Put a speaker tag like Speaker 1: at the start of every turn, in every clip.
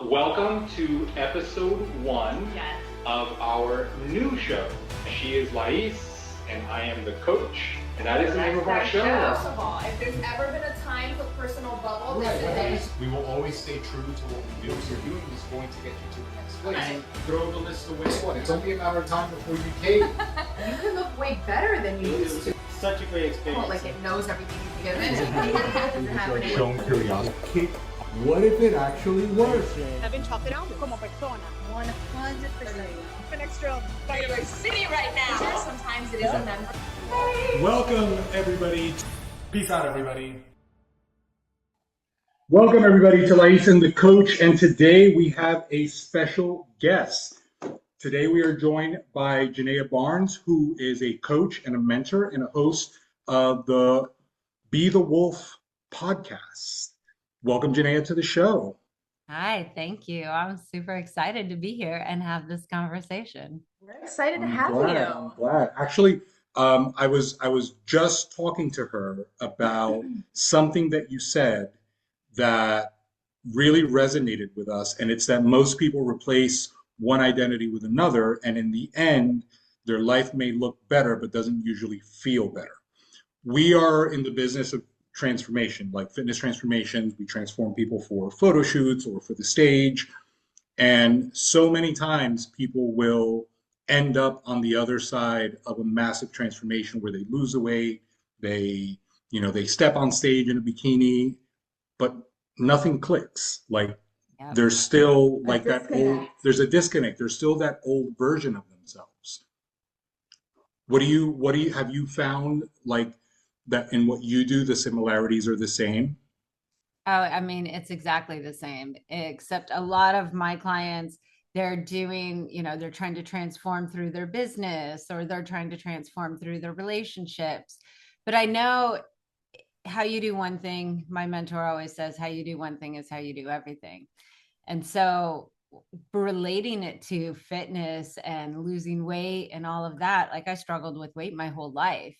Speaker 1: Welcome to episode 1
Speaker 2: Yes.
Speaker 1: of our new show. She is Lais, and I am the coach, and that is the name of our show.
Speaker 2: First of all, if there's ever been a time for personal bubble, this is it.
Speaker 3: We will always stay true to what we do. What you're doing is going to get you to the next place.
Speaker 2: Right.
Speaker 3: Throw the list away. What? It's only a matter of time before you cave.
Speaker 2: You can look way better than you used to.
Speaker 4: Such a great experience.
Speaker 2: Well, like it knows everything you've given.
Speaker 3: Shown curiosity. What if it actually works?
Speaker 5: I've been chopped down como persona.
Speaker 2: 100%.
Speaker 5: An extra
Speaker 2: You're city right now. Sometimes it is a memory.
Speaker 3: Welcome, everybody. Peace out, everybody.
Speaker 1: Welcome, everybody, to Lais and The Coach, and today we have a special guest. Today we are joined by Genea Barnes, who is a coach and a mentor and a host of the Be the Wolf podcast. Welcome, Genea, to the show.
Speaker 6: Hi, thank you. I'm super excited to be here and have this conversation.
Speaker 2: We're excited to
Speaker 1: I'm
Speaker 2: have
Speaker 1: glad.
Speaker 2: you.
Speaker 1: I'm glad. Actually, I was just talking to her about something that you said that really resonated with us, and it's that most people replace one identity with another, and in the end, their life may look better, but doesn't usually feel better. We are in the business of transformation, like fitness transformations. We transform people for photo shoots or for the stage. And so many times people will end up on the other side of a massive transformation where they lose the weight, they step on stage in a bikini, but nothing clicks. Like
Speaker 6: Yep.
Speaker 1: there's still like that old,
Speaker 2: disconnect.
Speaker 1: there's a disconnect. There's still that old version of themselves. Have you found like that in what you do, the similarities are the same?
Speaker 6: Oh, I mean, it's exactly the same, except a lot of my clients, they're doing, they're trying to transform through their business or they're trying to transform through their relationships. But I know how you do one thing, my mentor always says, how you do one thing is how you do everything. And so relating it to fitness and losing weight and all of that, like I struggled with weight my whole life.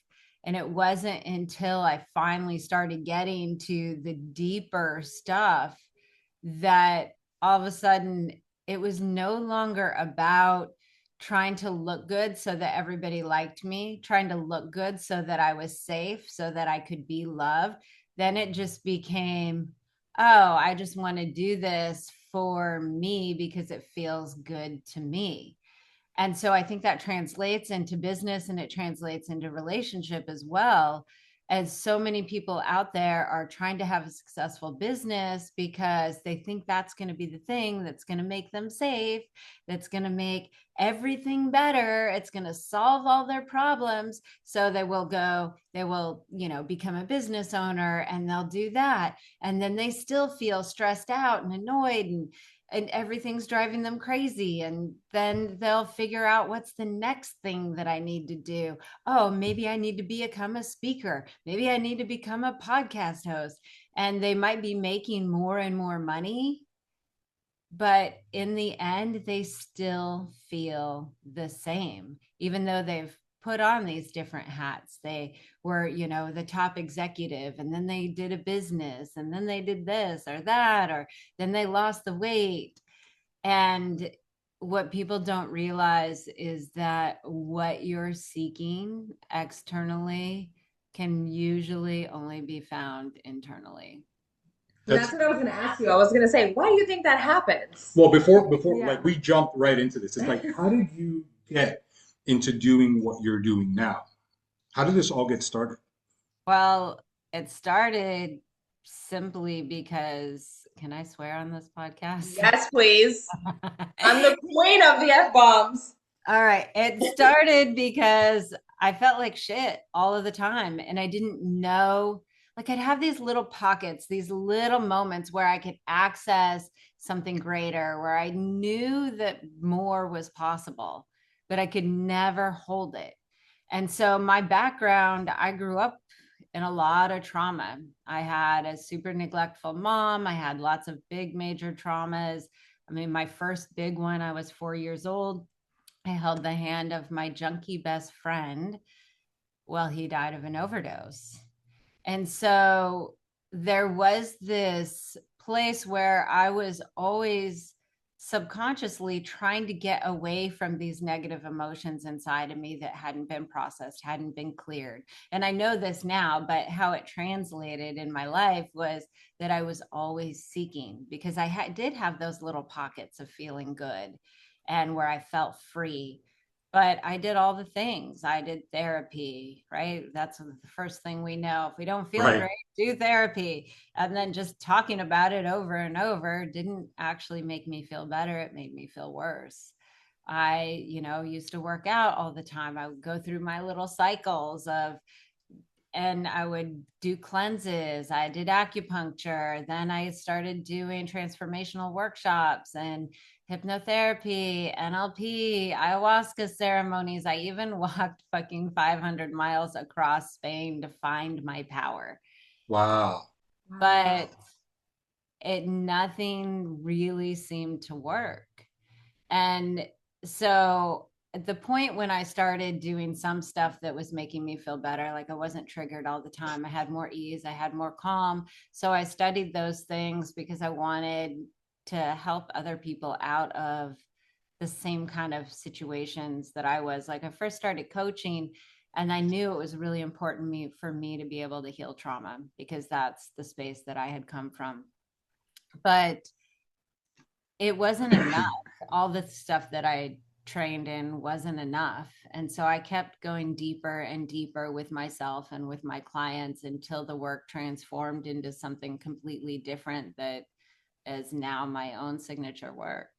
Speaker 6: And it wasn't until I finally started getting to the deeper stuff that all of a sudden it was no longer about trying to look good so that everybody liked me, trying to look good so that I was safe, so that I could be loved. Then it just became, oh, I just want to do this for me because it feels good to me. And so I think that translates into business and it translates into relationship as well. As so many people out there are trying to have a successful business because they think that's going to be the thing that's going to make them safe, that's going to make everything better. It's going to solve all their problems. So they will, become a business owner and they'll do that. And then they still feel stressed out and annoyed and everything's driving them crazy. And then they'll figure out what's the next thing that I need to do. Oh, maybe I need to become a speaker. Maybe I need to become a podcast host. And they might be making more and more money, but in the end, they still feel the same, even though they've put on these different hats. They were, the top executive, and then they did a business, and then they did this or that, or then they lost the weight. And what people don't realize is that what you're seeking externally can usually only be found internally.
Speaker 2: That's what I was going to ask you. I was going to say, why do you think that happens?
Speaker 1: Well, before
Speaker 2: Yeah.
Speaker 1: like we jump right into this. It's like, how did you get into doing what you're doing now? How did this all get started?
Speaker 6: Well, it started simply because, can I swear on this podcast?
Speaker 2: Yes, please. I'm the queen of the F-bombs.
Speaker 6: All right. It started because I felt like shit all of the time. And I didn't know, like I'd have these little pockets, these little moments where I could access something greater, where I knew that more was possible, but I could never hold it. And so my background, I grew up in a lot of trauma. I had a super neglectful mom. I had lots of big major traumas. I mean, my first big one, I was 4 years old. I held the hand of my junkie best friend while he died of an overdose. And so there was this place where I was always subconsciously trying to get away from these negative emotions inside of me that hadn't been processed, hadn't been cleared. And I know this now, but how it translated in my life was that I was always seeking, because I did have those little pockets of feeling good and where I felt free. But I did all the things. I did therapy, right? That's the first thing we know. If we don't feel
Speaker 1: Right.
Speaker 6: great, do therapy. And then just talking about it over and over didn't actually make me feel better. It made me feel worse. I, used to work out all the time. I would go through my little cycles of, and I would do cleanses. I did acupuncture. Then I started doing transformational workshops and hypnotherapy, NLP, ayahuasca ceremonies. I even walked fucking 500 miles across Spain to find my power.
Speaker 1: Wow.
Speaker 6: But nothing really seemed to work. And so at the point when I started doing some stuff that was making me feel better, like I wasn't triggered all the time, I had more ease, I had more calm. So I studied those things because I wanted to help other people out of the same kind of situations that I was. Like I first started coaching, and I knew it was really important for me to be able to heal trauma, because that's the space that I had come from. But it wasn't enough. All the stuff that I trained in wasn't enough. And so I kept going deeper and deeper with myself and with my clients until the work transformed into something completely different that is now my own signature work.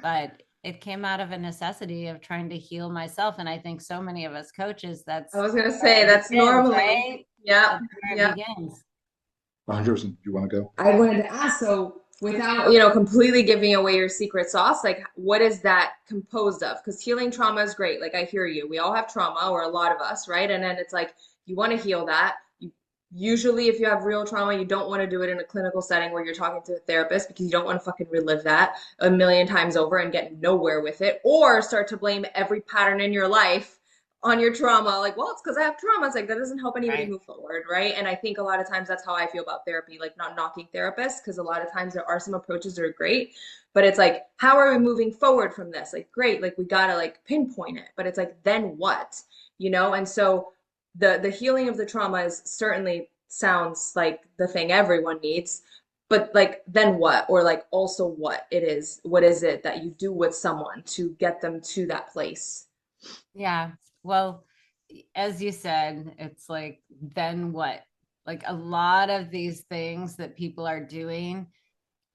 Speaker 6: But it came out of a necessity of trying to heal myself. And I think so many of us coaches, that's
Speaker 4: I was gonna
Speaker 6: where
Speaker 4: say
Speaker 6: it
Speaker 4: that's
Speaker 6: begins,
Speaker 4: normally,
Speaker 6: right?
Speaker 4: yeah,
Speaker 6: That's where it
Speaker 4: yeah.
Speaker 6: begins.
Speaker 1: 100%. Do you want to go?
Speaker 4: I wanted to ask, so without, completely giving away your secret sauce, like what is that composed of? Because healing trauma is great. Like I hear you. We all have trauma, or a lot of us, right? And then it's like you want to heal that. You usually, if you have real trauma, you don't want to do it in a clinical setting where you're talking to a therapist, because you don't want to fucking relive that a million times over and get nowhere with it, or start to blame every pattern in your life on your trauma. Like, well, it's because I have trauma. It's like that doesn't help anybody
Speaker 6: Right.
Speaker 4: move forward, right? And I think a lot of times that's how I feel about therapy, like not knocking therapists, because a lot of times there are some approaches that are great, but it's like, how are we moving forward from this? Like, great, like we gotta like pinpoint it, but it's like, then what? And so the healing of the trauma is certainly sounds like the thing everyone needs, but like then what? Or like also what is it that you do with someone to get them to that place?
Speaker 6: Yeah. Well, as you said, it's like, then what? Like a lot of these things that people are doing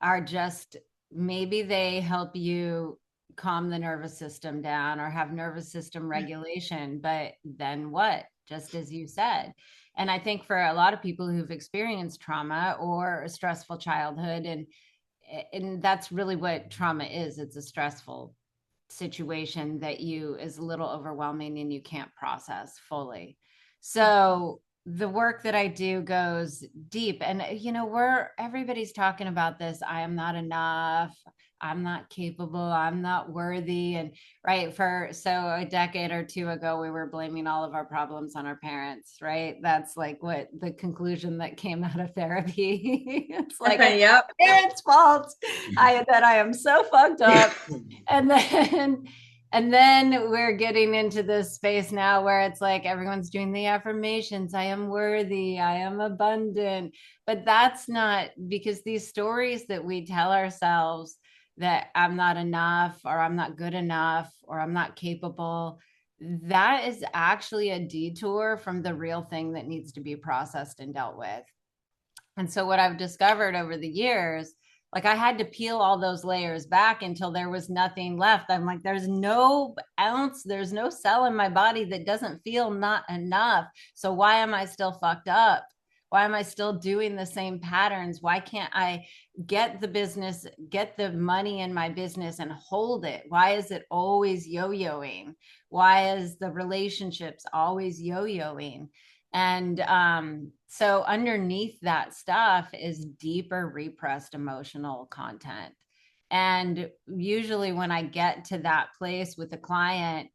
Speaker 6: are just, maybe they help you calm the nervous system down or have nervous system regulation, but then what? Just as you said. And I think for a lot of people who've experienced trauma or a stressful childhood, and that's really what trauma is. It's a stressful situation that you is a little overwhelming and you can't process fully. So the work that I do goes deep, and everybody's talking about this. I am not enough. I'm not capable. I'm not worthy. And right, so a decade or two ago, we were blaming all of our problems on our parents, right? That's like what the conclusion that came out of therapy. It's like it's
Speaker 4: Yep.
Speaker 6: my parents' fault. That I am so fucked up. And then we're getting into this space now where it's like everyone's doing the affirmations. I am worthy, I am abundant. But that's not, because these stories that we tell ourselves, that I'm not enough, or I'm not good enough, or I'm not capable, that is actually a detour from the real thing that needs to be processed and dealt with. And so what I've discovered over the years, like I had to peel all those layers back until there was nothing left. I'm like, there's no ounce, there's no cell in my body that doesn't feel not enough. So why am I still fucked up? Why am I still doing the same patterns? Why can't I get the business, get the money in my business and hold it? Why is it always yo-yoing? Why is the relationships always yo-yoing? And so underneath that stuff is deeper repressed emotional content. And usually when I get to that place with a client,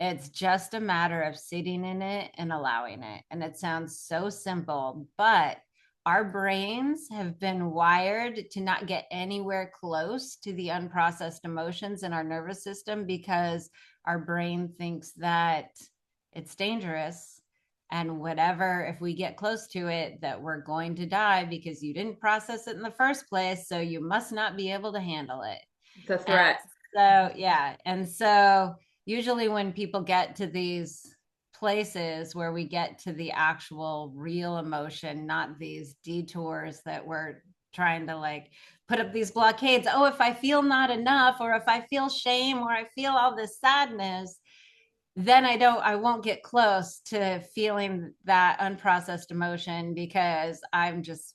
Speaker 6: it's just a matter of sitting in it and allowing it. And it sounds so simple, but our brains have been wired to not get anywhere close to the unprocessed emotions in our nervous system because our brain thinks that it's dangerous. And whatever, if we get close to it, that we're going to die because you didn't process it in the first place. So you must not be able to handle it.
Speaker 4: It's a
Speaker 6: And
Speaker 4: threat.
Speaker 6: so, yeah. And so, usually, when people get to these places where we get to the actual real emotion, not these detours that we're trying to like put up these blockades. Oh, if I feel not enough, or if I feel shame, or I feel all this sadness, then I won't get close to feeling that unprocessed emotion because I'm just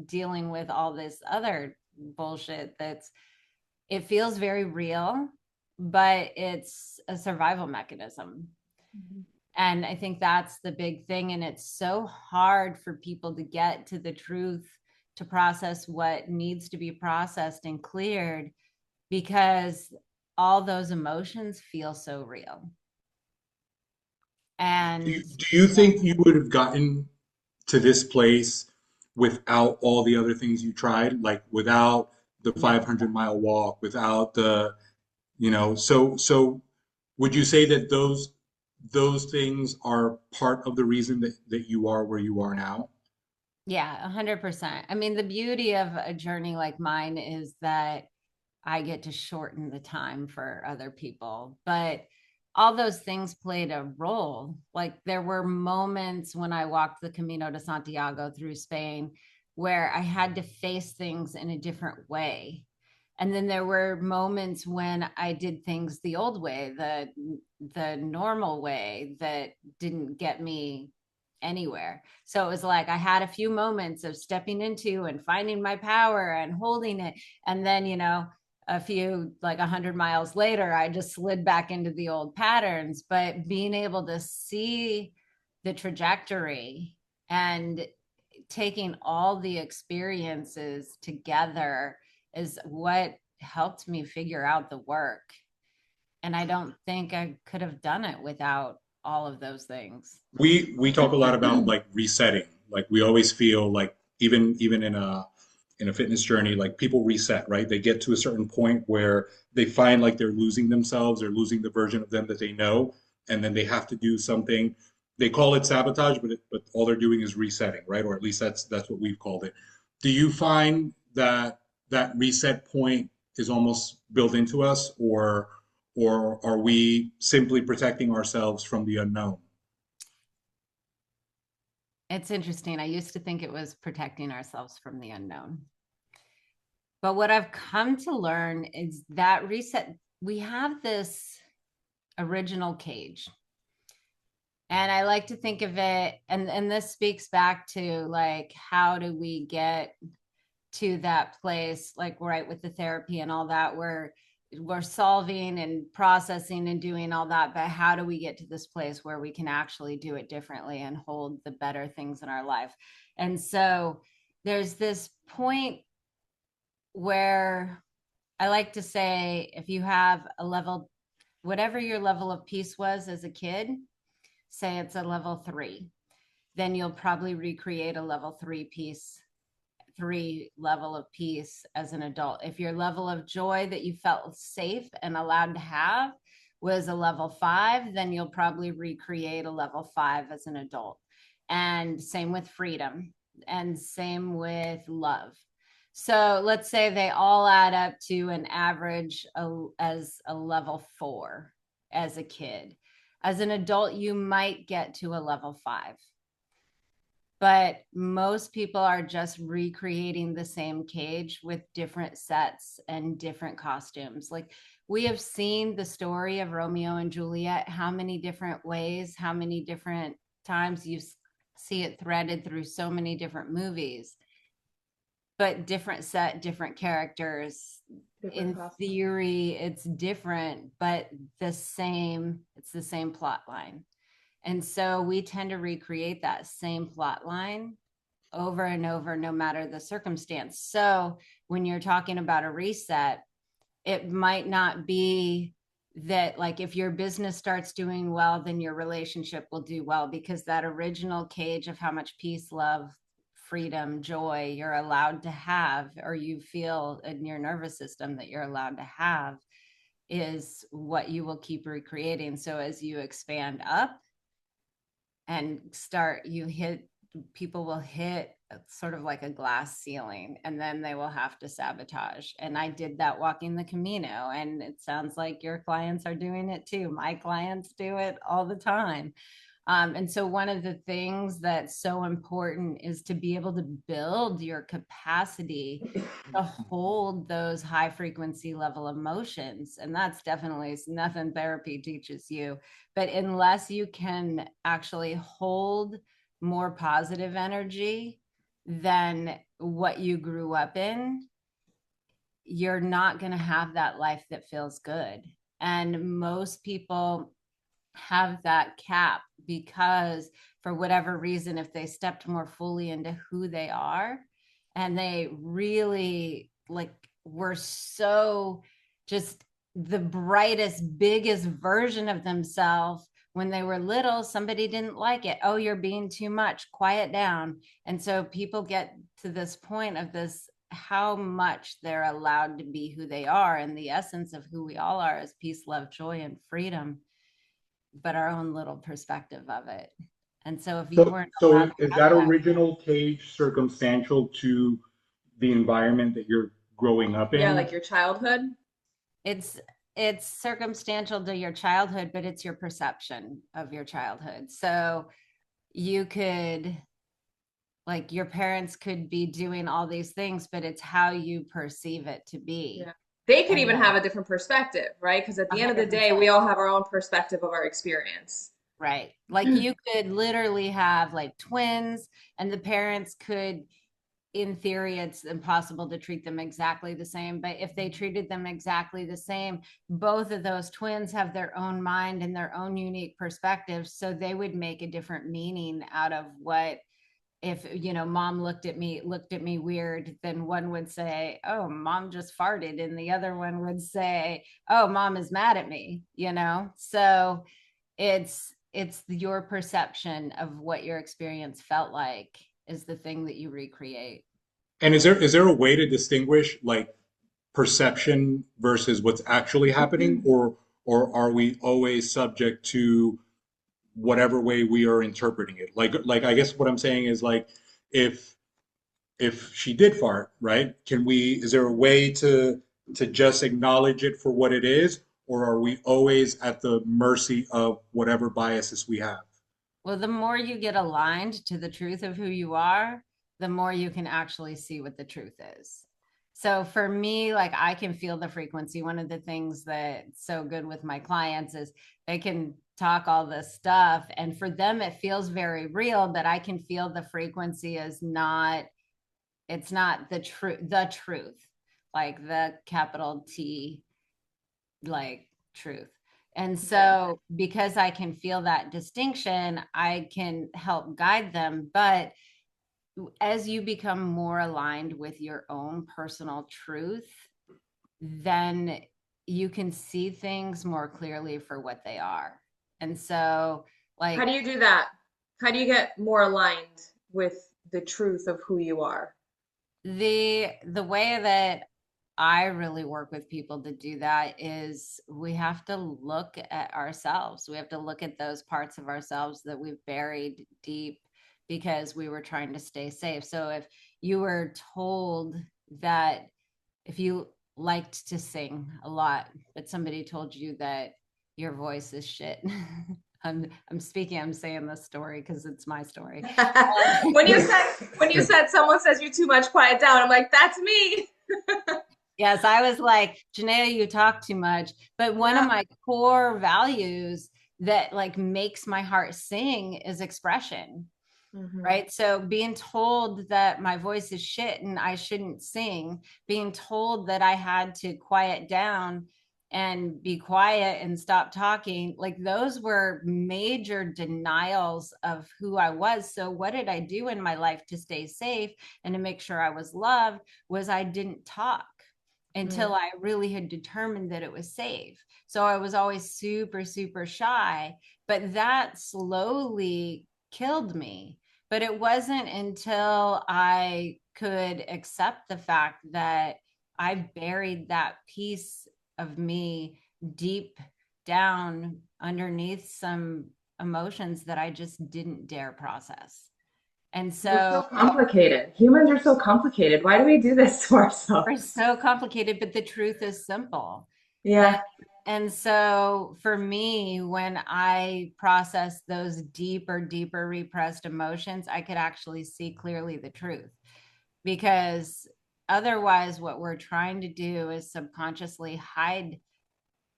Speaker 6: dealing with all this other bullshit that's it feels very real, but it's a survival mechanism.
Speaker 4: Mm-hmm.
Speaker 6: And I think that's the big thing. And it's so hard for people to get to the truth, to process what needs to be processed and cleared because all those emotions feel so real. And
Speaker 1: Do you think you would have gotten to this place without all the other things you tried? Like without the
Speaker 6: no,
Speaker 1: 500-mile walk, without the, so would you say that those things are part of the reason that you are where you are now?
Speaker 6: yeah, 100%. I mean, the beauty of a journey like mine is that I get to shorten the time for other people. But all those things played a role. Like there were moments when I walked the Camino de Santiago through Spain where I had to face things in a different way. And then there were moments when I did things the old way, the normal way that didn't get me anywhere. So it was like I had a few moments of stepping into and finding my power and holding it. And then, a few like 100 miles later, I just slid back into the old patterns. But being able to see the trajectory and taking all the experiences together is what helped me figure out the work. And I don't think I could have done it without all of those things.
Speaker 1: We talk a lot about like resetting. Like we always feel like even in a fitness journey, like people reset, right? They get to a certain point where they find like they're losing themselves or losing the version of them that they know, and then they have to do something. They call it sabotage, but all they're doing is resetting, right? Or at least that's what we've called it. Do you find that that reset point is almost built into us, or are we simply protecting ourselves from the unknown?
Speaker 6: It's interesting. I used to think it was protecting ourselves from the unknown. But what I've come to learn is that reset, we have this original cage. And I like to think of it, and this speaks back to like, how do we get to that place, like right with the therapy and all that, where we're solving and processing and doing all that, but how do we get to this place where we can actually do it differently and hold the better things in our life? And so there's this point where I like to say, if you have a level, whatever your level of peace was as a kid, say it's a level 3, then you'll probably recreate a level 3 level of peace as an adult. If your level of joy that you felt safe and allowed to have was a level 5, then you'll probably recreate a level 5 as an adult. And same with freedom, and same with love. So let's say they all add up to an average as a level 4 as a kid. As an adult, you might get to a level 5. But most people are just recreating the same cage with different sets and different costumes. Like we have seen the story of Romeo and Juliet, how many different ways, how many different times you see it threaded through so many different movies, but different set, different characters.
Speaker 4: Different
Speaker 6: In
Speaker 4: costumes.
Speaker 6: theory, it's different, but it's the same plot line. And so we tend to recreate that same plot line over and over, no matter the circumstance. So when you're talking about a reset, it might not be that, like, if your business starts doing well, then your relationship will do well, because that original cage of how much peace, love, freedom, joy you're allowed to have, or you feel in your nervous system that you're allowed to have, is what you will keep recreating. So as you expand up and start, people will hit sort of like a glass ceiling, and then they will have to sabotage. And I did that walking the Camino, and it sounds like your clients are doing it too. My clients do it all the time. And so one of the things that's so important is to be able to build your capacity to hold those high frequency level emotions. And that's definitely nothing therapy teaches you. But unless you can actually hold more positive energy than what you grew up in, you're not going to have that life that feels good. And most people have that cap because, for whatever reason, if they stepped more fully into who they are and they really were so just the brightest, biggest version of themselves when they were little, somebody didn't like it. Oh, you're being too much, quiet down. And so people get to this point of this, how much they're allowed to be who they are. And the essence of who we all are is peace, love, joy, and freedom, but our own little perspective of it. And so if you weren't allowed to
Speaker 1: Is
Speaker 6: have
Speaker 1: that
Speaker 6: that,
Speaker 1: original cage circumstantial to the environment that you're growing up
Speaker 4: Yeah,
Speaker 1: in?
Speaker 4: like your childhood.
Speaker 6: it's it's circumstantial to your childhood, but it's your perception of your childhood. So you could, like, your parents could be doing all these things, but it's how you perceive it to be.
Speaker 4: Yeah. They could
Speaker 6: And
Speaker 4: even have a different perspective, right? Because at the end of the day,
Speaker 6: 100%.
Speaker 4: we all have our own perspective of our experience.
Speaker 6: Right. Like you could literally have like twins, and the parents could, in theory, it's impossible to treat them exactly the same. But if they treated them exactly the same, both of those twins have their own mind and their own unique perspectives. So they would make a different meaning out of what, if, mom looked at me weird, then one would say, oh, mom just farted. And the other one would say, oh, mom is mad at me. So it's your perception of what your experience felt like is the thing that you recreate.
Speaker 1: And is there a way to distinguish like perception versus what's actually happening, or are we always subject to whatever way we are interpreting it? Like I guess what I'm saying is like if if she did fart, right? Is there a way to just acknowledge it for what it is, or are we always at the mercy of whatever biases we have?
Speaker 6: Well, the more you get aligned to the truth of who you are, the more you can actually see what the truth is. So for me, like, I can feel the frequency. One of the things that's so good with my clients is they can talk all this stuff, and for them it feels very real, but I can feel the frequency is not, it's not the truth, like the capital T, like, truth. And so because I can feel that distinction, I can help guide them. But as you become more aligned with your own personal truth, then you can see things more clearly for what they are. And so,
Speaker 4: How do
Speaker 6: like,
Speaker 4: you do that? How do you get more aligned with the truth of who you are?
Speaker 6: the way that I really work with people to do that is we have to look at ourselves. We have to look at those parts of ourselves that we've buried deep because we were trying to stay safe. So if you were told that, if you liked to sing a lot, but somebody told you that your voice is shit. I'm saying this story because it's my story.
Speaker 4: When you said someone says you're too much, quiet down, I'm like, that's me.
Speaker 6: Yes, I was like, Genea, you talk too much. But one of my core values that like makes my heart sing is expression, right? So being told that my voice is shit and I shouldn't sing, being told that I had to quiet down and be quiet and stop talking, like, those were major denials of who I was. So what did I do in my life to stay safe and to make sure I was loved? Was I didn't talk until I really had determined that it was safe. So I was always super, super shy, but that slowly killed me. But it wasn't until I could accept the fact that I buried that piece of me deep down underneath some emotions that I just didn't dare process. And
Speaker 4: We're so
Speaker 6: so
Speaker 4: complicated. Humans are so complicated. Why do we do this to
Speaker 6: we're
Speaker 4: ourselves?
Speaker 6: so complicated, but the truth is simple. And
Speaker 4: Yeah.
Speaker 6: and so for me, when I process those deeper repressed emotions, I could actually see clearly the truth. Because otherwise, what we're trying to do is subconsciously hide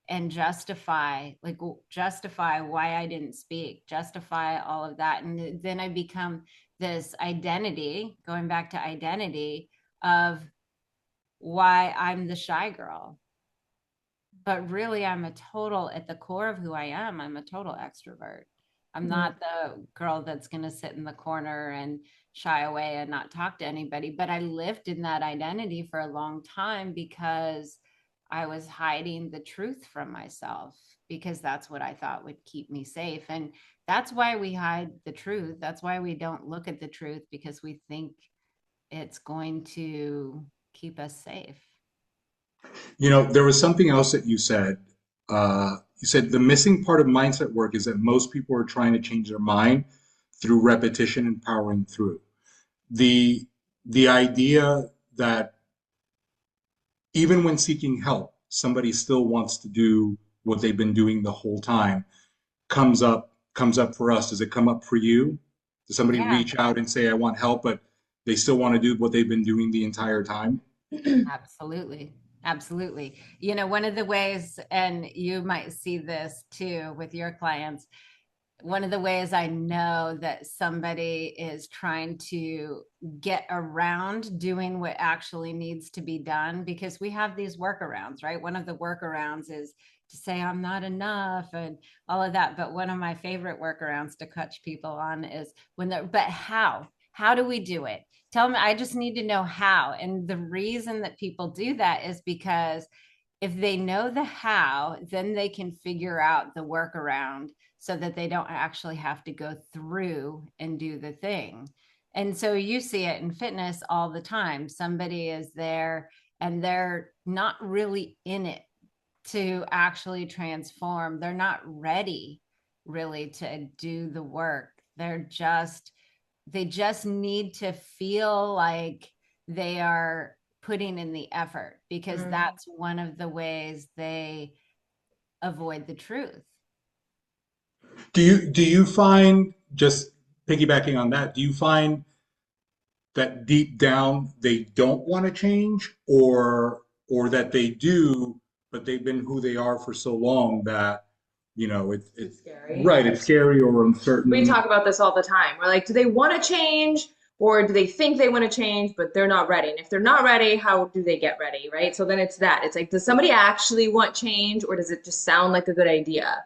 Speaker 6: and justify, like justify why I didn't speak, justify all of that. And then I become this identity, going back to identity of why I'm the shy girl. But really, I'm a total, at the core of who I am, I'm a total extrovert. I'm not the girl that's going to sit in the corner and shy away and not talk to anybody. But I lived in that identity for a long time because I was hiding the truth from myself, because that's what I thought would keep me safe. And that's why we hide the truth. That's why we don't look at the truth, because we think it's going to keep us safe.
Speaker 1: You know, there was something else that you said. You said the missing part of mindset work is that most people are trying to change their mind through repetition and powering through. The the idea that even when seeking help, somebody still wants to do what they've been doing the whole time comes up for us. Does it come up for you? Does somebody
Speaker 6: Yeah.
Speaker 1: reach out and say, I want help, but they still want to do what they've been doing the entire time?
Speaker 6: Absolutely. Absolutely. You know, one of the ways, and you might see this too with your clients, one of the ways I know that somebody is trying to get around doing what actually needs to be done, because we have these workarounds, right? One of the workarounds is to say, I'm not enough and all of that. But one of my favorite workarounds to catch people on is when they're, but how? How do we do it? Tell me, I just need to know how. And the reason that people do that is because if they know the how, then they can figure out the workaround so that they don't actually have to go through and do the thing. And so you see it in fitness all the time. Somebody is there and they're not really in it to actually transform. They're not ready really to do the work. They just need to feel like they are putting in the effort, because that's one of the ways they avoid the truth.
Speaker 1: Do you find, just piggybacking on that, do you find that deep down they don't want to change, or that they do, but they've been who they are for so long that,
Speaker 4: It's scary.
Speaker 1: right, it's scary or
Speaker 4: We
Speaker 1: uncertain.
Speaker 4: talk about this all the time. We're like, do they want to change or do they think they want to change, but they're not ready? And if they're not ready, how do they get ready, right? So then it's that. It's like, does somebody actually want change or does it just sound like a good idea?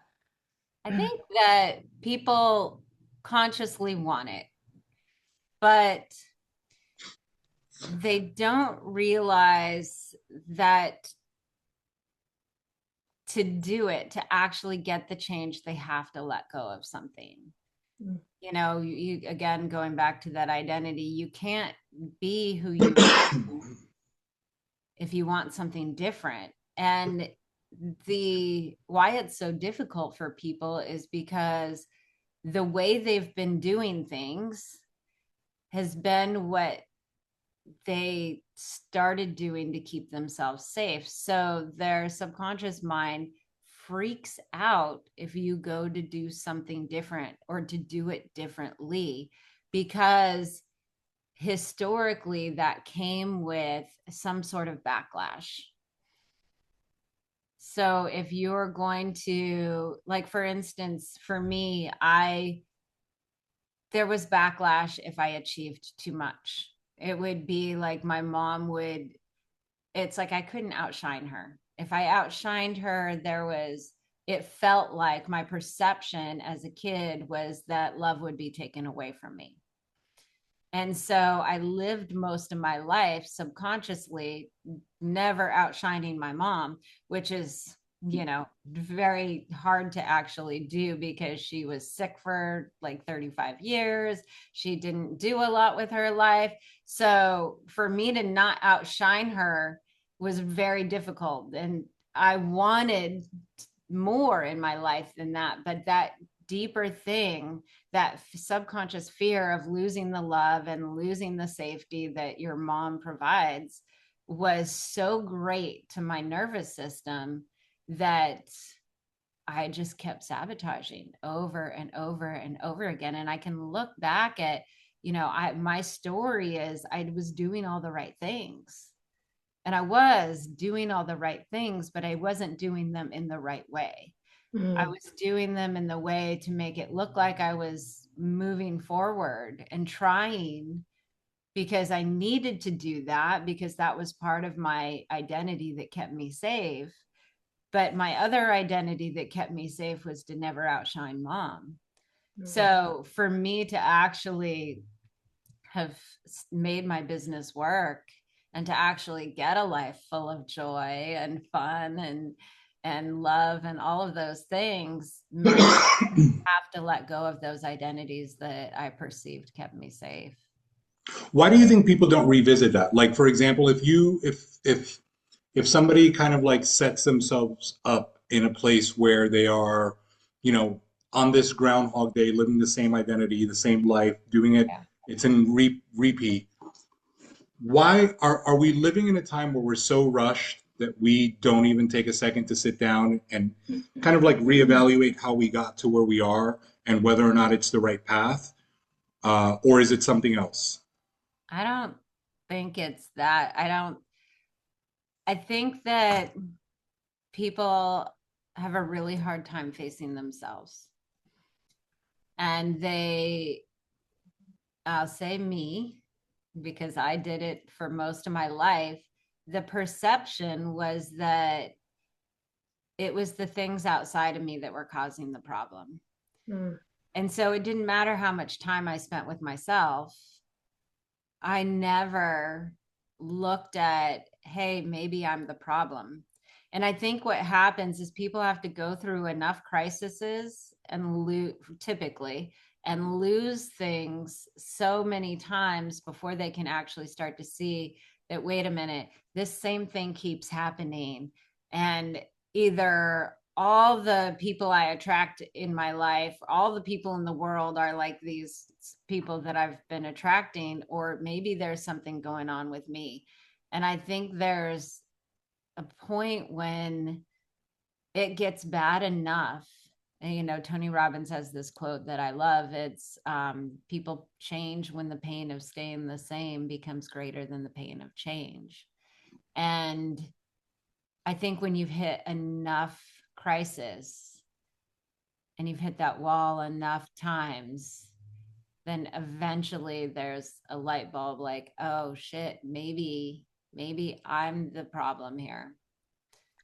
Speaker 6: I think that people consciously want it, but they don't realize that to do it, to actually get the change, they have to let go of something. You know, you again, going back to that identity, you can't be who you are if you want something different. And the why it's so difficult for people is because the way they've been doing things has been what they started doing to keep themselves safe. So their subconscious mind freaks out if you go to do something different or to do it differently, because historically that came with some sort of backlash. So if you're going to, like, for instance, for me, there was backlash if I achieved too much. It would be like my mom would, it's like I couldn't outshine her. If I outshined her, it felt like my perception as a kid was that love would be taken away from me. And so I lived most of my life subconsciously never outshining my mom, which is very hard to actually do because she was sick for like 35 years. She didn't do a lot with her life. So for me to not outshine her was very difficult. And I wanted more in my life than that. But that deeper thing, that subconscious fear of losing the love and losing the safety that your mom provides was so great to my nervous system that I just kept sabotaging over and over and over again. And I can look back at, my story is I was doing all the right things. And I was doing all the right things, but I wasn't doing them in the right way. I
Speaker 4: Mm.
Speaker 6: was doing them in the way to make it look like I was moving forward and trying, because I needed to do that because that was part of my identity that kept me safe. But my other identity that kept me safe was to never outshine mom. So for me to actually have made my business work and to actually get a life full of joy and fun and love and all of those things meant I have to let go of those identities that I perceived kept me safe.
Speaker 1: Why do you think people don't revisit that? Like, for example, if somebody kind of like sets themselves up in a place where they are, you know, on this Groundhog Day, living the same identity, the same life, doing it,
Speaker 6: Yeah.
Speaker 1: it's in repeat. Why are we living in a time where we're so rushed that we don't even take a second to sit down and kind of like reevaluate how we got to where we are and whether or not it's the right path, or is it something else?
Speaker 6: I don't think it's that. I think that people have a really hard time facing themselves. And I'll say me, because I did it for most of my life. The perception was that it was the things outside of me that were causing the problem.
Speaker 4: Mm.
Speaker 6: And so it didn't matter how much time I spent with myself. I never looked at, hey, maybe I'm the problem. And I think what happens is people have to go through enough crises and typically and lose things so many times before they can actually start to see that, wait a minute, this same thing keeps happening. And either all the people I attract in my life, all the people in the world are like these people that I've been attracting, or maybe there's something going on with me. And I think there's a point when it gets bad enough. And, Tony Robbins has this quote that I love. It's people change when the pain of staying the same becomes greater than the pain of change. And I think when you've hit enough crisis and you've hit that wall enough times, then eventually there's a light bulb like, oh shit, maybe I'm the problem here.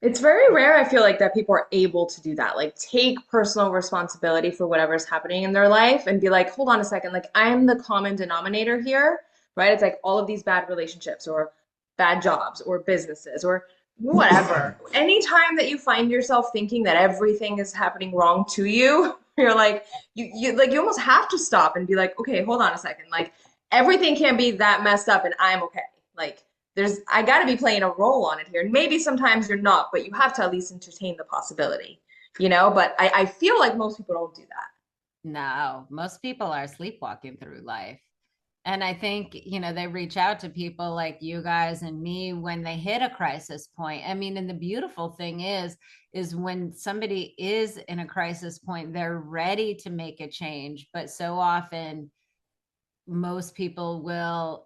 Speaker 4: It's very rare, I feel like, that people are able to do that. Like, take personal responsibility for whatever's happening in their life and be like, hold on a second, like, I'm the common denominator here, right? It's like all of these bad relationships or bad jobs or businesses or whatever. Anytime that you find yourself thinking that everything is happening wrong to you, you're like, you almost have to stop and be like, okay, hold on a second. Like, everything can't be that messed up and I'm okay. Like, I got to be playing a role on it here. And maybe sometimes you're not, but you have to at least entertain the possibility, But I feel like most people don't do that.
Speaker 6: No, most people are sleepwalking through life. And I think, they reach out to people like you guys and me when they hit a crisis point. I mean, and the beautiful thing is when somebody is in a crisis point, they're ready to make a change. But so often, most people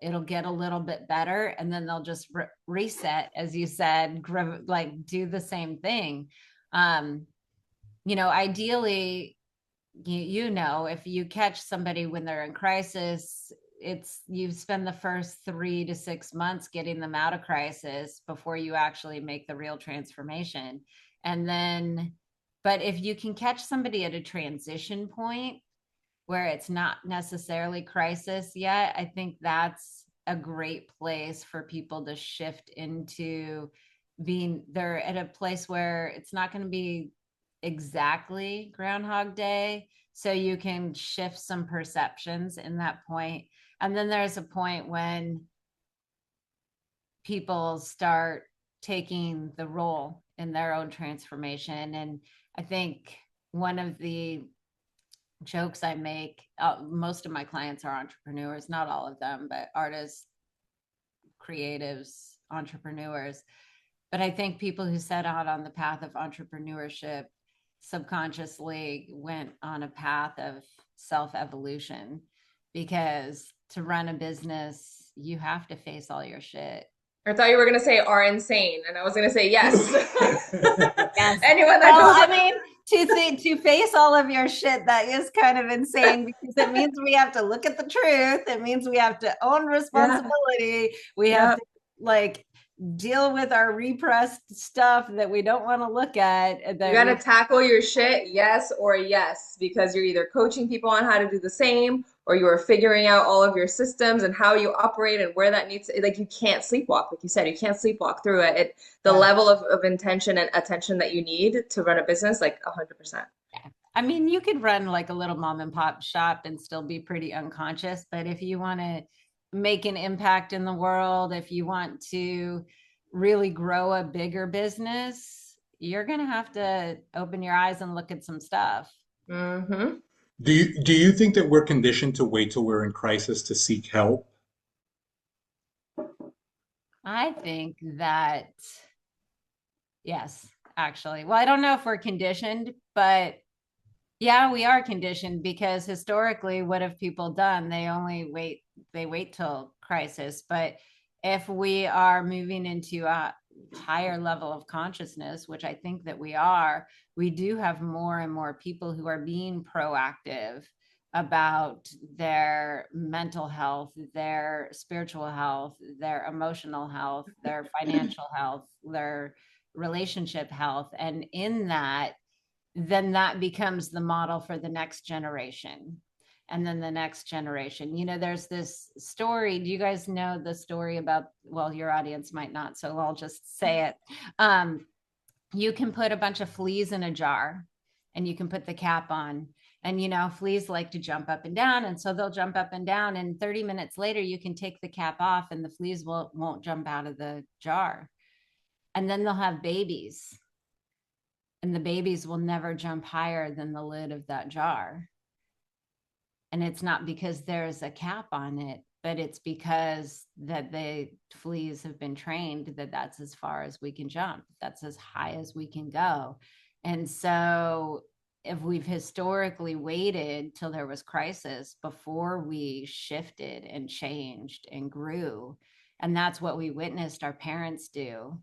Speaker 6: it'll get a little bit better and then they'll just reset, as you said, like do the same thing. Ideally, if you catch somebody when they're in crisis, you spend the first 3 to 6 months getting them out of crisis before you actually make the real transformation. And then, but if you can catch somebody at a transition point where it's not necessarily crisis yet, I think that's a great place for people to shift into they're at a place where it's not going to be exactly Groundhog Day. So you can shift some perceptions in that point. And then there's a point when people start taking the role in their own transformation. And I think one of the jokes I make, most of my clients are entrepreneurs, not all of them, but artists, creatives, entrepreneurs. But I think people who set out on the path of entrepreneurship subconsciously went on a path of self-evolution, because to run a business, you have to face all your shit.
Speaker 4: I thought you were gonna say are insane, and I was gonna say yes.
Speaker 6: Yes.
Speaker 4: Anyone that
Speaker 6: Well,
Speaker 4: goes,
Speaker 6: I mean, to face all of your shit, that is kind of insane, because it means we have to look at the truth. It means we have to own
Speaker 4: yeah,
Speaker 6: responsibility. We have
Speaker 4: yeah.
Speaker 6: to like deal with our repressed stuff that we don't want to look at.
Speaker 4: You
Speaker 6: That
Speaker 4: gotta
Speaker 6: we
Speaker 4: tackle your shit, yes or yes, because you're either coaching people on how to do the same, or you are figuring out all of your systems and how you operate and where that needs to, like you can't sleepwalk, like you said, you can't sleepwalk through it. The
Speaker 6: yeah.
Speaker 4: level of intention and attention that you need to run a business, like 100%.
Speaker 6: I mean, you could run like a little mom and pop shop and still be pretty unconscious, but if you want to make an impact in the world, if you want to really grow a bigger business, you're going to have to open your eyes and look at some stuff.
Speaker 4: Mm-hmm.
Speaker 1: Do you think that we're conditioned to wait till we're in crisis to seek help?
Speaker 6: I think that, yes, actually. Well, I don't know if we're conditioned, but yeah, we are conditioned, because historically, what have people done? They wait till crisis. But if we are moving into a higher level of consciousness, which I think that we do have more and more people who are being proactive about their mental health, their spiritual health, their emotional health, their financial health, their relationship health. And in that, then that becomes the model for the next generation. And then the next generation. There's this story. Do you guys know the story about, well, your audience might not, so I'll just say it. You can put a bunch of fleas in a jar and you can put the cap on. And, fleas like to jump up and down. And so they'll jump up and down. And 30 minutes later, you can take the cap off and the fleas won't jump out of the jar. And then they'll have babies, and the babies will never jump higher than the lid of that jar. And it's not because there's a cap on it, but it's because that the fleas have been trained that that's as far as we can jump. That's as high as we can go. And so if we've historically waited till there was crisis before we shifted and changed and grew, and that's what we witnessed our parents do,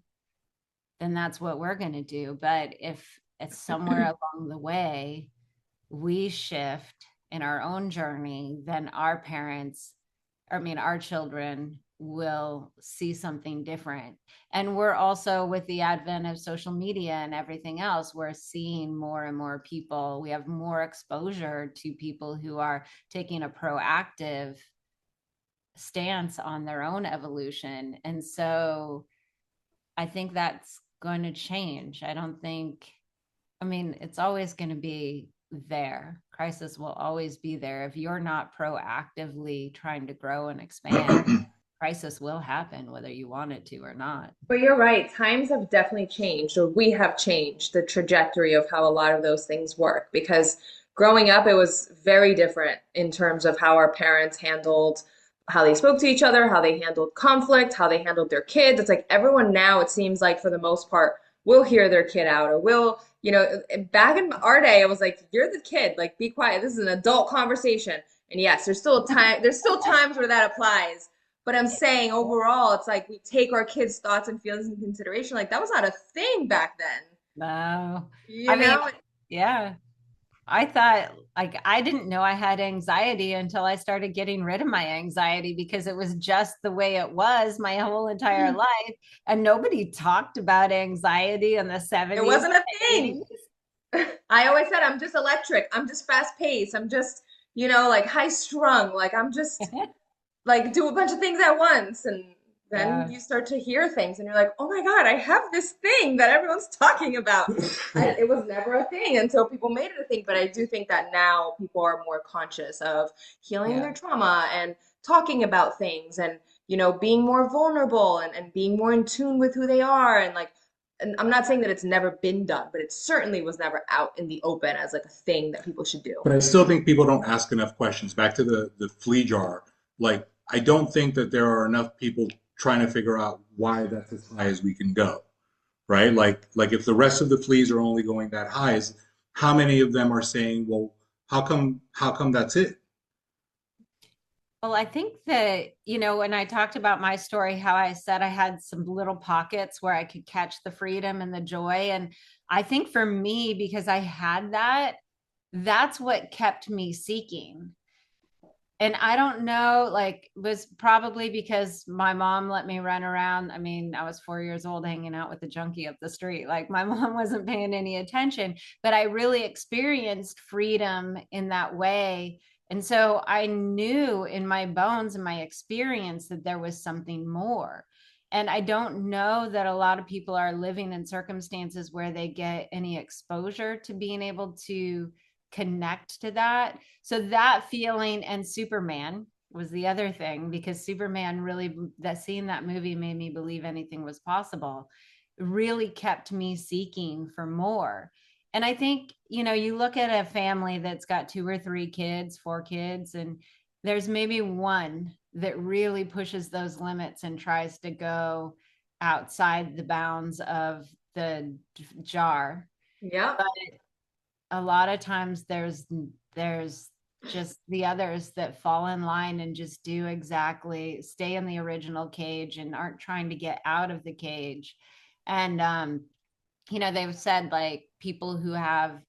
Speaker 6: then that's what we're going to do. But if it's somewhere along the way we shift in our own journey, then our children will see something different. And we're also, with the advent of social media and everything else, we're seeing more and more people. We have more exposure to people who are taking a proactive stance on their own evolution. And so I think that's going to change. It's always going to be there. Crisis will always be there. If you're not proactively trying to grow and expand, crisis will happen whether you want it to or not.
Speaker 4: But you're right, times have definitely changed, or we have changed the trajectory of how a lot of those things work. Because growing up, it was very different in terms of how our parents handled, how they spoke to each other, how they handled conflict, how they handled their kids. It's like everyone now, it seems like for the most part, will hear their kid out, or will, back in our day, it was like, you're the kid, like be quiet. This is an adult conversation. And yes, there's still times where that applies. But I'm saying overall, it's like we take our kids' thoughts and feelings into consideration. Like that was not a thing back then.
Speaker 6: No,
Speaker 4: You know?
Speaker 6: yeah. I thought, like, I didn't know I had anxiety until I started getting rid of my anxiety, because it was just the way it was my whole entire life. And nobody talked about anxiety in the 70s.
Speaker 4: It wasn't a thing.
Speaker 6: 80s.
Speaker 4: I always said I'm just electric. I'm just fast paced. I'm just, like high strung. Like I'm just like do a bunch of things at once. And then you start to hear things and you're like, oh my God, I have this thing that everyone's talking about. It was never a thing until people made it a thing. But I do think that now people are more conscious of healing
Speaker 6: Yeah.
Speaker 4: their trauma and talking about things and, being more vulnerable and being more in tune with who they are. And I'm not saying that it's never been done, but it certainly was never out in the open as like a thing that people should do.
Speaker 1: But I still think people don't ask enough questions. Back to the flea jar. Like, I don't think that there are enough people trying to figure out why that's as high as we can go, right? Like if the rest of the fleas are only going that high, how many of them are saying, well, how come that's it?
Speaker 6: Well, I think that, when I talked about my story, how I said I had some little pockets where I could catch the freedom and the joy. And I think for me, because I had that, that's what kept me seeking. And I don't know, like, was probably because my mom let me run around. I mean, I was 4 years old hanging out with a junkie up the street. Like, my mom wasn't paying any attention, but I really experienced freedom in that way. And so I knew in my bones and my experience that there was something more. And I don't know that a lot of people are living in circumstances where they get any exposure to being able to connect to that. So that feeling, and Superman was the other thing, because Superman really, that seeing that movie made me believe anything was possible, really kept me seeking for more. And I think, you look at a family that's got 2 or 3 kids, 4 kids, and there's maybe one that really pushes those limits and tries to go outside the bounds of the jar.
Speaker 4: Yeah.
Speaker 6: But a lot of times there's just the others that fall in line and just do exactly, stay in the original cage and aren't trying to get out of the cage. And they've said, like, people who have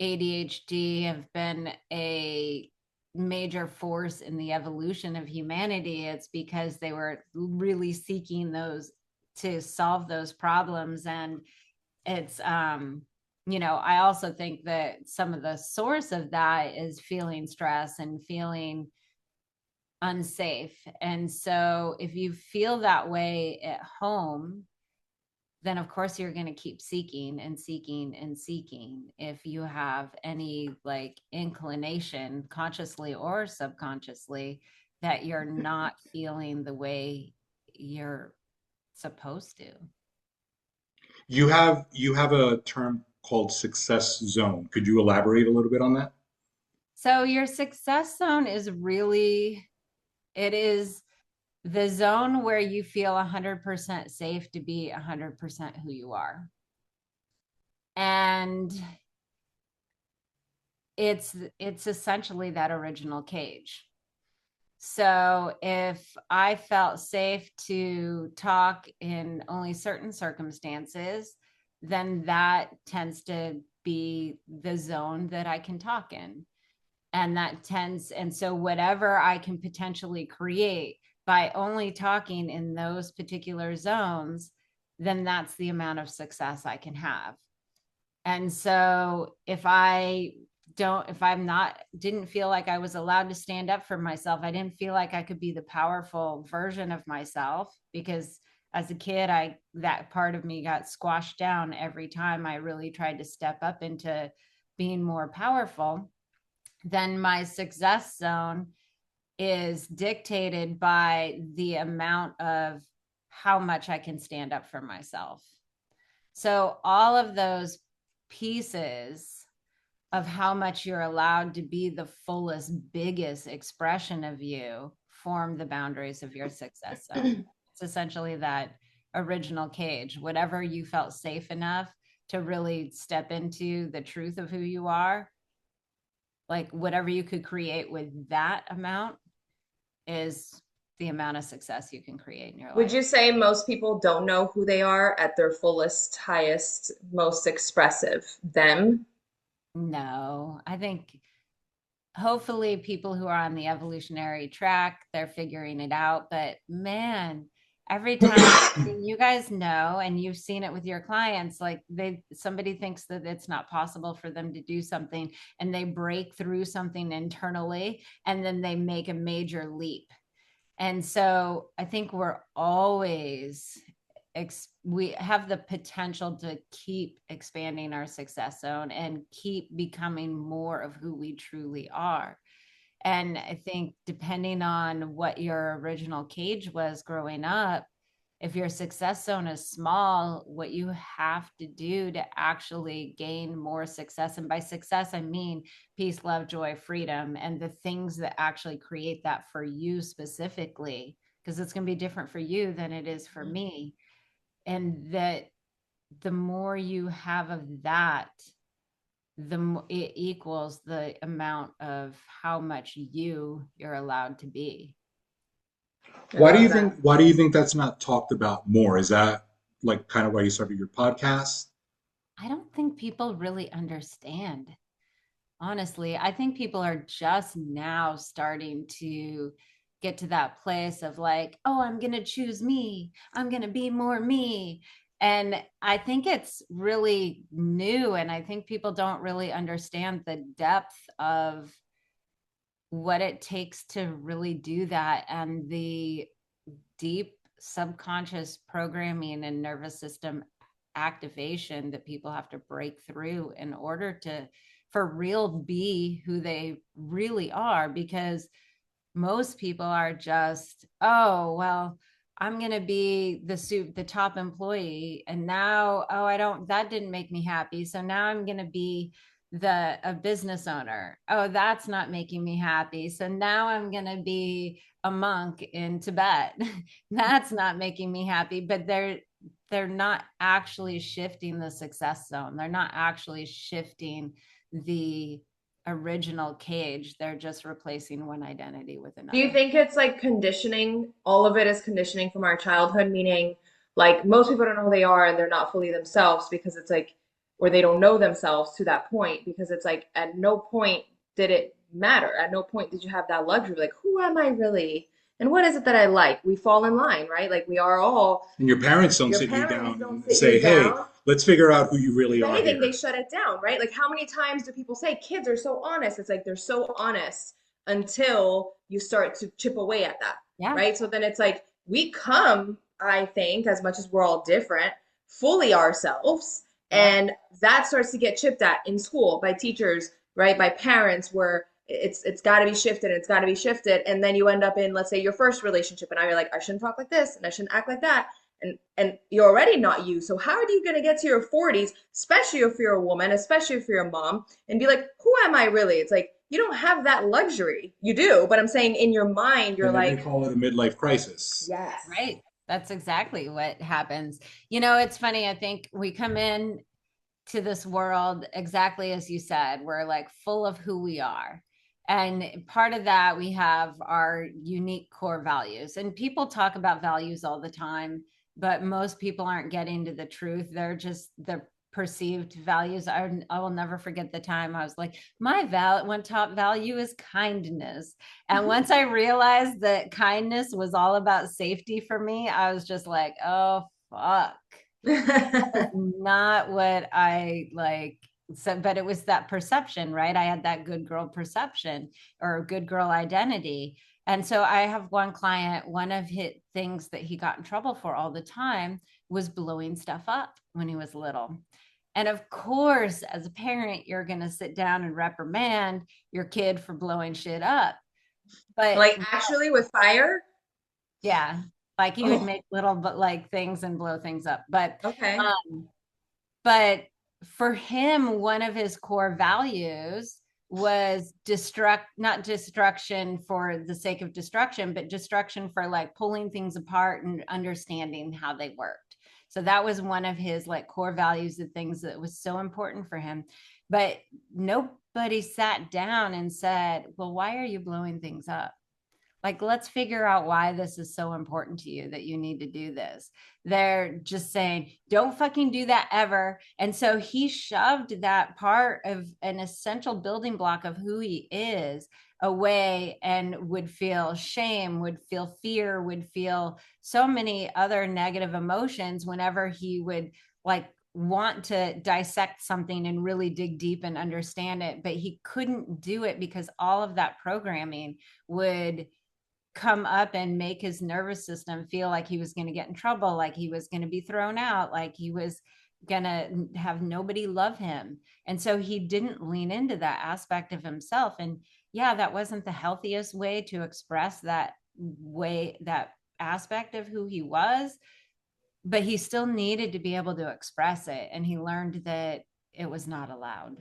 Speaker 6: ADHD have been a major force in the evolution of humanity. It's because they were really seeking those to solve those problems. And it's I also think that some of the source of that is feeling stress and feeling unsafe. And so if you feel that way at home, then of course you're going to keep seeking and seeking and seeking. If you have any, like, inclination, consciously or subconsciously, that you're not feeling the way you're supposed to.
Speaker 1: You have a term called success zone. Could you elaborate a little bit on that?
Speaker 6: So your success zone is really, it is the zone where you feel 100% safe to be 100% who you are. And it's essentially that original cage. So if I felt safe to talk in only certain circumstances, then that tends to be the zone that I can talk in. And so whatever I can potentially create by only talking in those particular zones, then that's the amount of success I can have. And so if I'm not, didn't feel like I was allowed to stand up for myself, I didn't feel like I could be the powerful version of myself, because as a kid, that part of me got squashed down every time I really tried to step up into being more powerful. Then my success zone is dictated by the amount of how much I can stand up for myself. So all of those pieces of how much you're allowed to be the fullest, biggest expression of you form the boundaries of your success zone. It's essentially that original cage. Whatever you felt safe enough to really step into the truth of who you are, like whatever you could create with that amount is the amount of success you can create in your
Speaker 4: Would
Speaker 6: life.
Speaker 4: you say most people don't know who they are at their fullest, highest, most expressive them?
Speaker 6: No, I think hopefully people who are on the evolutionary track, they're figuring it out. But man, every time, you guys know, and you've seen it with your clients, like somebody thinks that it's not possible for them to do something, and they break through something internally, and then they make a major leap. And so I think we're always, we have the potential to keep expanding our success zone and keep becoming more of who we truly are. And I think depending on what your original cage was growing up, if your success zone is small, what you have to do to actually gain more success, and by success, I mean peace, love, joy, freedom, and the things that actually create that for you specifically, because it's going to be different for you than it is for me. And that the more you have of that, it equals the amount of how much you're allowed to be.
Speaker 1: Why do you think that's not talked about more? Is that like kind of why you started your podcast?
Speaker 6: I don't think people really understand. Honestly, I think people are just now starting to get to that place of like, oh, I'm going to choose me. I'm going to be more me. And I think it's really new. And I think people don't really understand the depth of what it takes to really do that, and the deep subconscious programming and nervous system activation that people have to break through in order to for real be who they really are. Because most people are just, oh, well, I'm going to be the top employee. And now, oh, that didn't make me happy. So now I'm going to be a business owner. Oh, that's not making me happy. So now I'm going to be a monk in Tibet. That's not making me happy. But they're not actually shifting the success zone. They're not actually shifting the original cage. They're just replacing one identity with
Speaker 4: Do you
Speaker 6: another.
Speaker 4: think it's like conditioning? All of it is conditioning from our childhood, meaning like most people don't know who they are and they're not fully themselves because it's like, or they don't know themselves to that point because it's like at no point did it matter. At no point did you have that luxury, like, who am I really? And what is it that I like? We fall in line, right? Like we are all,
Speaker 1: And your parents don't
Speaker 4: your
Speaker 1: sit you
Speaker 4: parents
Speaker 1: down
Speaker 4: don't
Speaker 1: and
Speaker 4: sit you
Speaker 1: say, "Hey,
Speaker 4: down.
Speaker 1: let's figure out who you really
Speaker 4: If
Speaker 1: are
Speaker 4: anything, they
Speaker 1: here."
Speaker 4: shut it down, right? Like, how many times do people say kids are so honest? It's like they're so honest until you start to chip away at that,
Speaker 6: Yeah.
Speaker 4: right? So then it's like we come, I think, as much as we're all different, fully ourselves.
Speaker 6: Yeah.
Speaker 4: And that starts to get chipped at in school by teachers, right? By parents, where it's got to be shifted, it's got to be shifted, and then you end up in, let's say, your first relationship, and now you're like, I shouldn't talk like this, and I shouldn't act like that, and you're already not you. So how are you going to get to your 40s, especially if you're a woman, especially if you're a mom, and be like, who am I really? It's like you don't have that luxury. You do, but I'm saying in your mind, you're
Speaker 1: And then they
Speaker 4: like,
Speaker 1: call it a midlife crisis.
Speaker 4: yes.
Speaker 6: Right. That's exactly what happens. It's funny. I think we come in to this world exactly as you said. We're like full of who we are. And part of that, we have our unique core values. And people talk about values all the time, but most people aren't getting to the truth. They're just the perceived values. I will never forget the time I was like, one top value is kindness. And once I realized that kindness was all about safety for me, I was just like, oh, fuck, not what I like. So, but it was that perception, right? I had that good girl perception or good girl identity. And so I have one client, one of his things that he got in trouble for all the time was blowing stuff up when he was little. And of course, as a parent, you're going to sit down and reprimand your kid for blowing shit up. But
Speaker 4: Like actually with fire?
Speaker 6: yeah, like you would
Speaker 4: Oh,
Speaker 6: make little but like things and blow things up. But
Speaker 4: okay.
Speaker 6: um, but for him, one of his core values was not destruction for the sake of destruction, but destruction for like pulling things apart and understanding how they worked. So that was one of his like core values, the things that was so important for him. But nobody sat down and said, well, why are you blowing things up? Like, let's figure out why this is so important to you that you need to do this. They're just saying, don't fucking do that ever. And so he shoved that part of an essential building block of who he is away, and would feel shame, would feel fear, would feel so many other negative emotions whenever he would like want to dissect something and really dig deep and understand it. But he couldn't do it because all of that programming would come up and make his nervous system feel like he was going to get in trouble, like he was going to be thrown out, like he was going to have nobody love him. And so he didn't lean into that aspect of himself. And yeah, that wasn't the healthiest way to express that way, that aspect of who he was, but he still needed to be able to express it. And he learned that it was not allowed.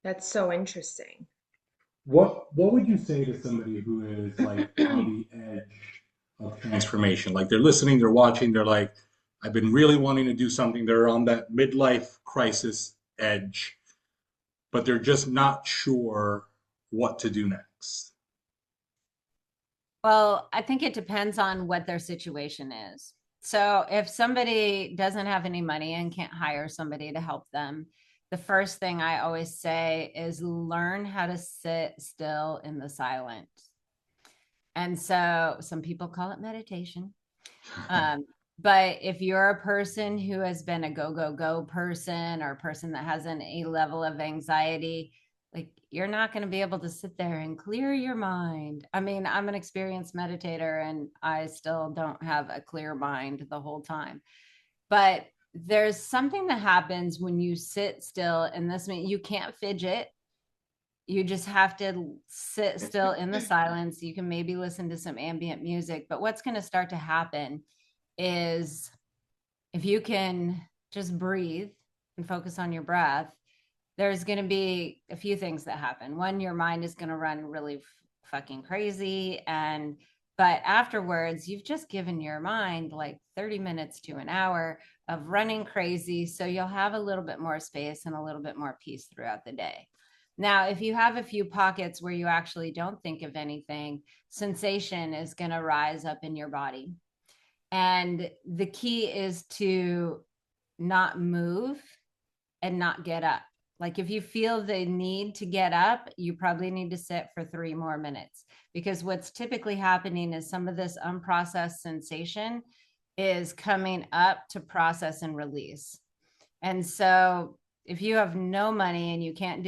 Speaker 4: That's so interesting.
Speaker 1: What would you say to somebody who is like on the edge of transformation? Like they're listening, they're watching, they're like, I've been really wanting to do something. They're on that midlife crisis edge, but they're just not sure what to do next.
Speaker 6: Well, I think it depends on what their situation is. So if somebody doesn't have any money and can't hire somebody to help them, the first thing I always say is learn how to sit still in the silence. And so some people call it meditation. Um, but if you're a person who has been a go, go, go person, or a person that has a level of anxiety, like you're not going to be able to sit there and clear your mind. I mean, I'm an experienced meditator and I still don't have a clear mind the whole time. But there's something that happens when you sit still, and this means you can't fidget. You just have to sit still in the silence. You can maybe listen to some ambient music, but what's going to start to happen is if you can just breathe and focus on your breath, there's going to be a few things that happen. One, your mind is going to run really fucking crazy. But afterwards, you've just given your mind like 30 minutes to an hour of running crazy. So you'll have a little bit more space and a little bit more peace throughout the day. Now, if you have a few pockets where you actually don't think of anything, sensation is going to rise up in your body. And the key is to not move and not get up. Like if you feel the need to get up, you probably need to sit for 3 more minutes, because what's typically happening is some of this unprocessed sensation is coming up to process and release. And so if you have no money and you can't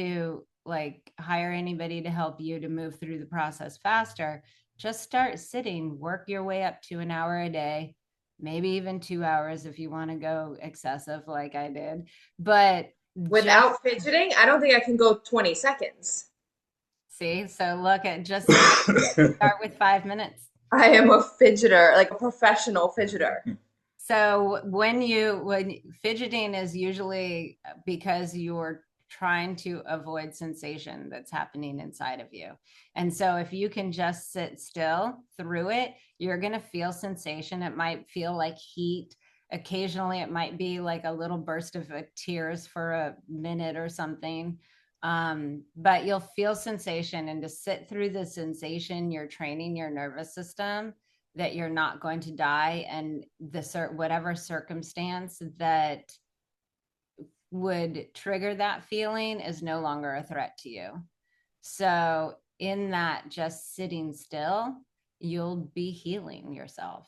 Speaker 6: hire anybody to help you to move through the process faster, just start sitting, work your way up to an hour a day, maybe even 2 hours if you want to go excessive like I did. But
Speaker 4: Without fidgeting, I don't think I can go 20 seconds.
Speaker 6: see, so look at just start with 5 minutes.
Speaker 4: I am a fidgeter, like a professional fidgeter.
Speaker 6: So when fidgeting is usually because you're trying to avoid sensation that's happening inside of you. And so if you can just sit still through it, you're going to feel sensation. It might feel like heat. Occasionally it might be like a little burst of tears for a minute or something. But you'll feel sensation, and to sit through the sensation, you're training your nervous system that you're not going to die, and whatever circumstance that would trigger that feeling is no longer a threat to you. So in that just sitting still, you'll be healing yourself.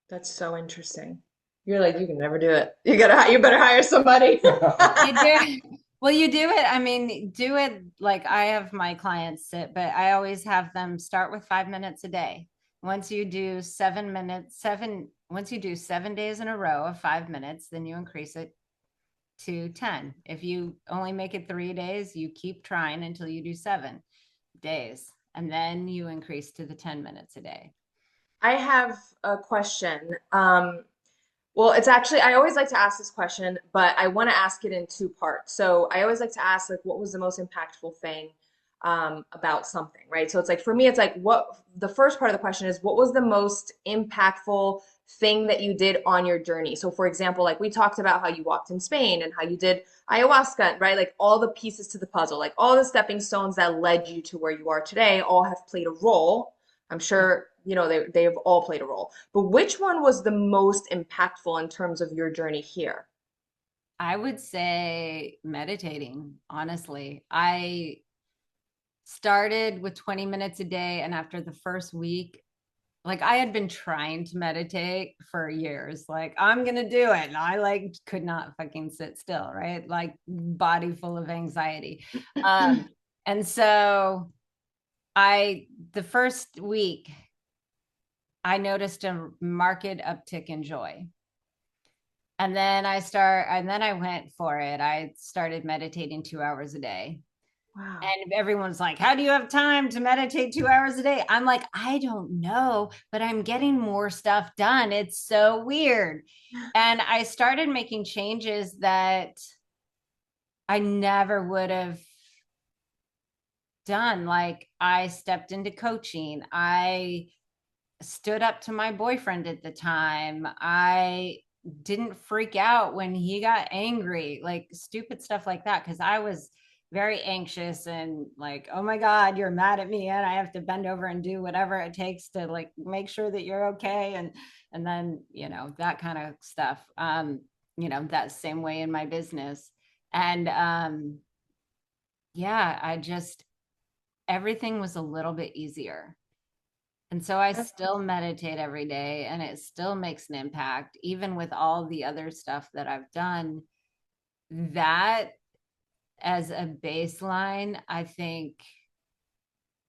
Speaker 4: That's so interesting. You're like, you can never do it. You better hire somebody.
Speaker 6: You do. Well, you do it. I mean, do it like I have my clients sit, but I always have them start with 5 minutes a day. Once you do 7 minutes, once you do 7 days in a row of 5 minutes, then you increase it to 10. If you only make it 3 days, you keep trying until you do 7 days, and then you increase to the 10 minutes a day.
Speaker 4: I have a question. Well, it's actually, I always like to ask this question, but I want to ask it in 2 parts. So I always like to ask, like, what was the most impactful thing about something, right? So it's like, for me, it's like, the first part of the question is, what was the most impactful thing that you did on your journey? So for example, like we talked about how you walked in Spain and how you did ayahuasca, right? Like all the pieces to the puzzle, like all the stepping stones that led you to where you are today all have played a role. I'm sure, they have all played a role. But which one was the most impactful in terms of your journey here?
Speaker 6: I would say meditating, honestly. I started with 20 minutes a day, and after the first week, like I had been trying to meditate for years, like I'm gonna do it, and I could not fucking sit still, right? Like body full of anxiety. And so The first week, I noticed a marked uptick in joy. And then I went for it. I started meditating 2 hours a day.
Speaker 4: Wow.
Speaker 6: And everyone's like, how do you have time to meditate 2 hours a day? I'm like, I don't know, but I'm getting more stuff done. It's so weird. And I started making changes that I never would have done. Like, I stepped into coaching. I stood up to my boyfriend at the time. I didn't freak out when he got angry, like stupid stuff like that, because I was very anxious and like, oh my God, you're mad at me and I have to bend over and do whatever it takes to like make sure that you're okay. And then, that kind of stuff. That same way in my business. And yeah, everything was a little bit easier. And so I still meditate every day and it still makes an impact, even with all the other stuff that I've done. That as a baseline, I think,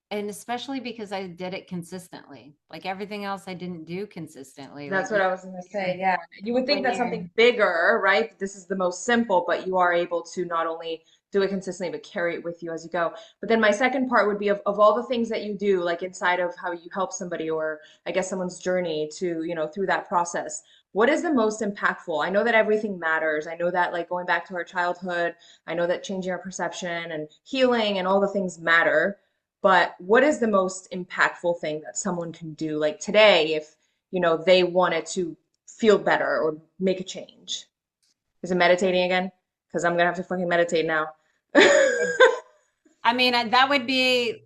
Speaker 6: and especially because I did it consistently, like everything else I didn't do consistently.
Speaker 4: That's
Speaker 6: Like
Speaker 4: what I was going to say. Yeah. You would think
Speaker 6: when
Speaker 4: that
Speaker 6: you're,
Speaker 4: something bigger, right? This is the most simple, but you are able to not only do it consistently, but carry it with you as you go. But then my second part would be of all the things that you do, like inside of how you help somebody or I guess someone's journey to, through that process. What is the most impactful? I know that everything matters. I know that like going back to our childhood, I know that changing our perception and healing and all the things matter. But what is the most impactful thing that someone can do like today if they wanted to feel better or make a change? Is it meditating again? Because I'm gonna have to fucking meditate now.
Speaker 6: I mean, that would be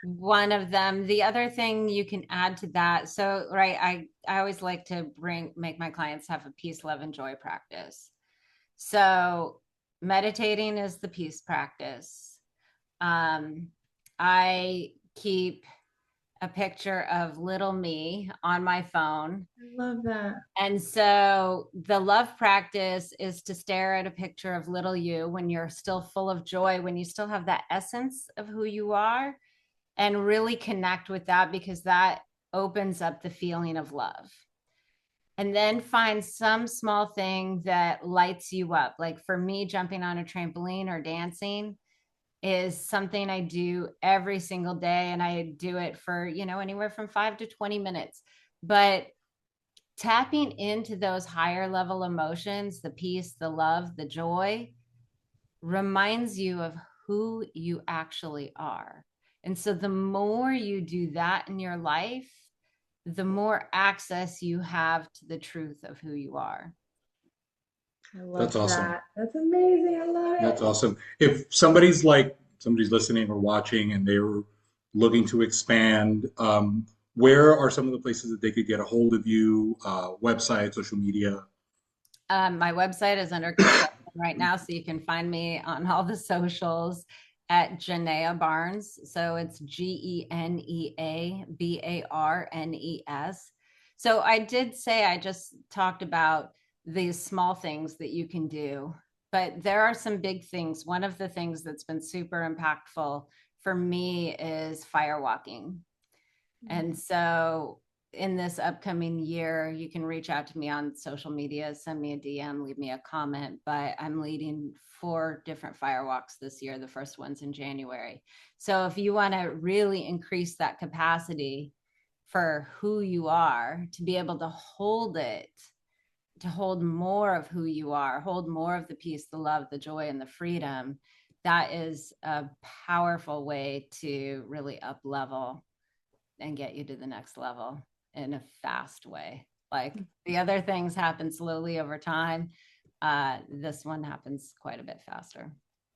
Speaker 6: one of them. The other thing you can add to that. So, right, I always like to make my clients have a peace, love, and joy practice. So meditating is the peace practice. I keep a picture of little me on my phone.
Speaker 4: I love that.
Speaker 6: And so the love practice is to stare at a picture of little you when you're still full of joy, when you still have that essence of who you are, and really connect with that because that opens up the feeling of love. And then find some small thing that lights you up. Like for me, jumping on a trampoline or dancing is something I do every single day. And I do it for, anywhere from 5 to 20 minutes. But tapping into those higher level emotions, the peace, the love, the joy, reminds you of who you actually are. And so the more you do that in your life, the more access you have to the truth of who you are.
Speaker 4: I love
Speaker 1: That's awesome.
Speaker 4: that. That's amazing. I love
Speaker 1: That's
Speaker 4: it.
Speaker 1: awesome. If somebody's listening or watching and they're looking to expand, where are some of the places that they could get a hold of you, website, social media?
Speaker 6: My website is under construction right now, so you can find me on all the socials at Genea Barnes. So it's GeneaBarnes. So I did say I just talked about these small things that you can do, but there are some big things. One of the things that's been super impactful for me is firewalking. And so in this upcoming year, you can reach out to me on social media, send me a DM, leave me a comment, but I'm leading 4 different firewalks this year. The first one's in January. So if you want to really increase that capacity for who you are, to be able to hold it, to hold more of who you are, hold more of the peace, the love, the joy, and the freedom, that is a powerful way to really up level and get you to the next level in a fast way. Like the other things happen slowly over time. This one happens quite a bit faster.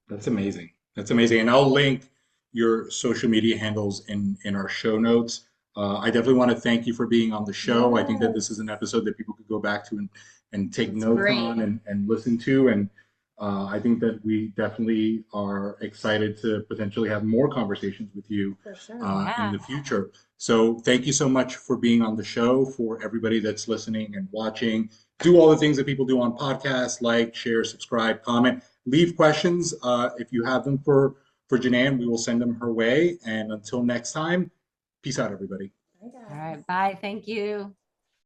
Speaker 1: That's amazing. That's amazing. And I'll link your social media handles in our show notes. I definitely want to thank you for being on the show. I think that this
Speaker 4: Yes.
Speaker 1: is an episode that people could go back to and take
Speaker 4: That's
Speaker 1: notes
Speaker 4: great.
Speaker 1: on and listen to. And I think that we definitely are excited to potentially have more conversations with you
Speaker 4: For sure.
Speaker 1: in
Speaker 6: Yeah.
Speaker 1: the future. So thank you so much for being on the show. For everybody that's listening and watching, do all the things that people do on podcasts, like, share, subscribe, comment, leave questions if you have them for Genea, and we will send them her way. And until next time, peace out, everybody.
Speaker 4: Bye, guys.
Speaker 6: All right. Bye. Thank you.